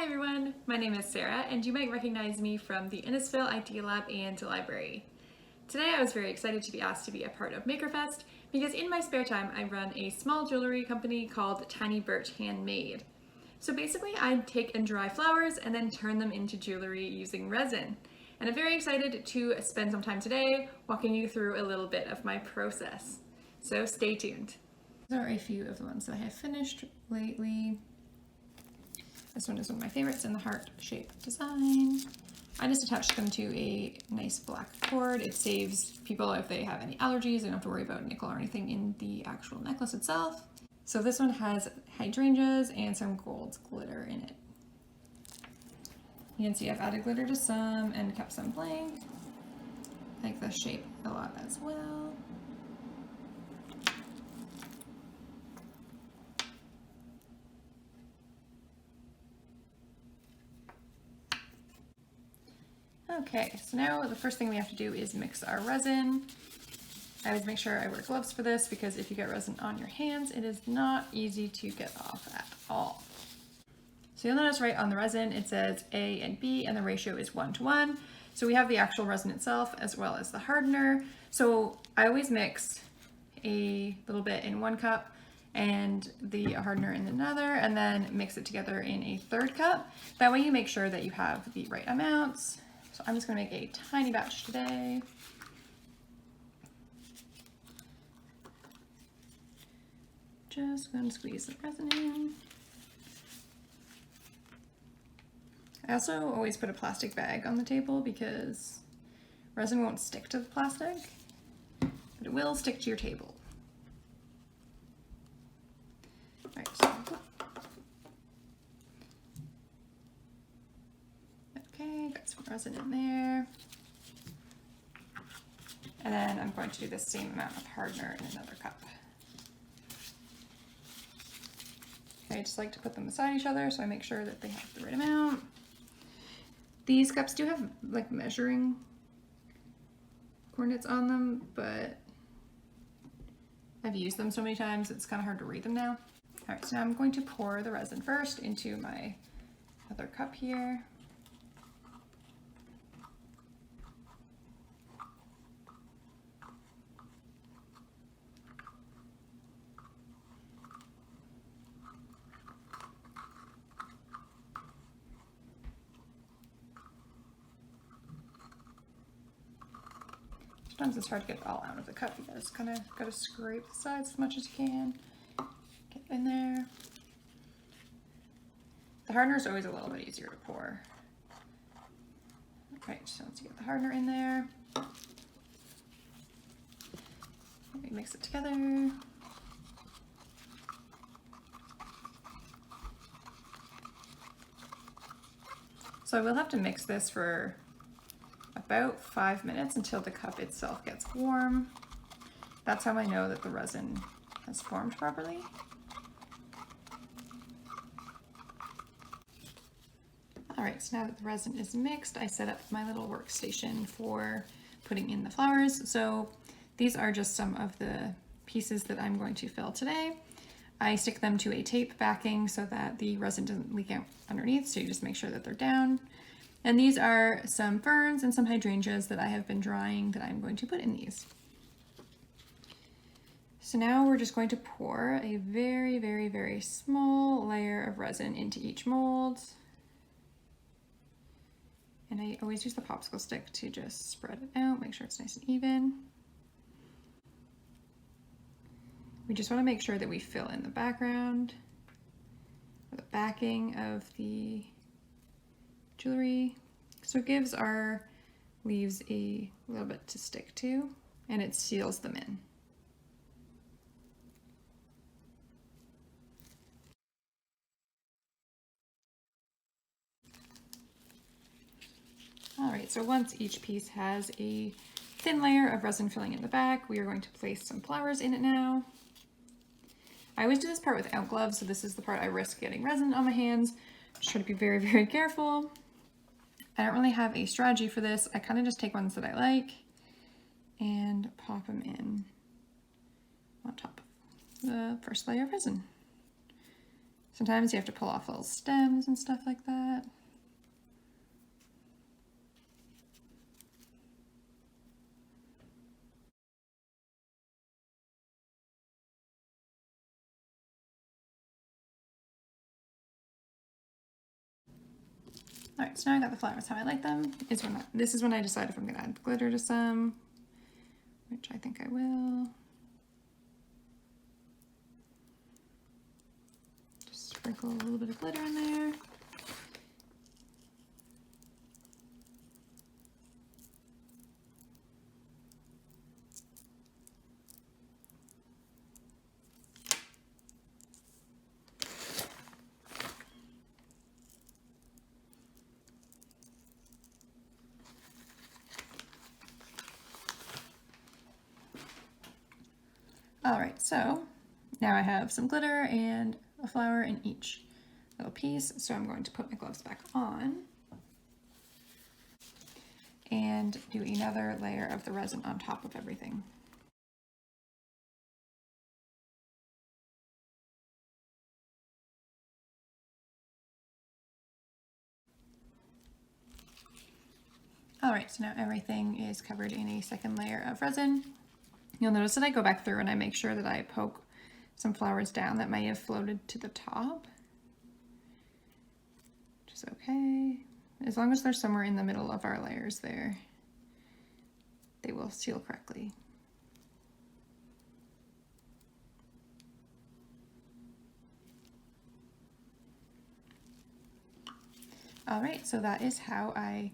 Hi everyone, my name is Sarah and you might recognize me from the Innisfil IT Lab and library. Today I was very excited to be asked to be a part of MakerFest because in my spare time I run a small jewelry company called Tiny Birch Handmade. So basically I take and dry flowers and then turn them into jewelry using resin. And I'm very excited to spend some time today walking you through a little bit of my process. So stay tuned. These are a few of the ones that I have finished lately. This one is one of my favorites in the heart-shaped design. I just attached them to a nice black cord. It saves people if they have any allergies. They don't have to worry about nickel or anything in the actual necklace itself. So this one has hydrangeas and some gold glitter in it. You can see I've added glitter to some and kept some blank. I like the shape a lot as well. Okay, so now the first thing we have to do is mix our resin. I always make sure I wear gloves for this because if you get resin on your hands, it is not easy to get off at all. So you'll notice right on the resin, it says A and B and the ratio is 1:1. So we have the actual resin itself as well as the hardener. So I always mix a little bit in one cup and the hardener in another, and then mix it together in a third cup. That way you make sure that you have the right amounts. So I'm just gonna make a tiny batch today. Just gonna squeeze the resin in. I also always put a plastic bag on the table because resin won't stick to the plastic, but it will stick to your table. All right, so okay, got some resin in there. And then I'm going to do the same amount of hardener in another cup. Okay, I just like to put them beside each other so I make sure that they have the right amount. These cups do have like measuring coordinates on them, but I've used them so many times it's kind of hard to read them now. All right, so now I'm going to pour the resin first into my other cup here. Sometimes it's hard to get it all out of the cup. You just kind of got to scrape the sides as much as you can. Get in there. The hardener is always a little bit easier to pour. Okay, so once you get the hardener in there, let me mix it together. So I will have to mix this for about 5 minutes until the cup itself gets warm. That's how I know that the resin has formed properly. All right, so now that the resin is mixed, I set up my little workstation for putting in the flowers. So these are just some of the pieces that I'm going to fill today. I stick them to a tape backing so that the resin doesn't leak out underneath, so you just make sure that they're down. And these are some ferns and some hydrangeas that I have been drying that I'm going to put in these. So now we're just going to pour a very, very, very small layer of resin into each mold. And I always use the popsicle stick to just spread it out, make sure it's nice and even. We just want to make sure that we fill in the background, or the backing of the jewelry. So it gives our leaves a little bit to stick to, and it seals them in. All right, so once each piece has a thin layer of resin filling in the back, we are going to place some flowers in it now. I always do this part without gloves, so this is the part I risk getting resin on my hands. Just try to be very, very careful. I don't really have a strategy for this. I kind of just take ones that I like and pop them in on top of the first layer of resin. Sometimes you have to pull off little stems and stuff like that. All right, so now I got the flowers how I like them. This is when I decide if I'm gonna add glitter to some, which I think I will. Just sprinkle a little bit of glitter in there. All right, so now I have some glitter and a flower in each little piece. So I'm going to put my gloves back on and do another layer of the resin on top of everything. All right, so now everything is covered in a second layer of resin. You'll notice that I go back through and I make sure that I poke some flowers down that may have floated to the top, which is okay. As long as they're somewhere in the middle of our layers there, they will seal correctly. All right, so that is how I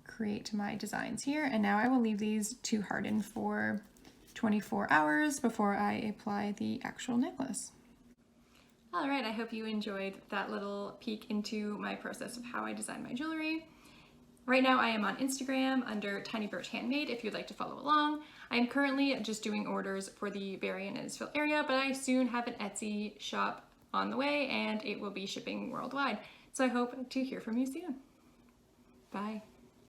create my designs here. And now I will leave these to harden for 24 hours before I apply the actual necklace. All right, I hope you enjoyed that little peek into my process of how I design my jewelry. Right now I am on Instagram under Tiny Birch Handmade if you'd like to follow along. I am currently just doing orders for the Barrie and Innisfil area, but I soon have an Etsy shop on the way and it will be shipping worldwide. So I hope to hear from you soon. Bye.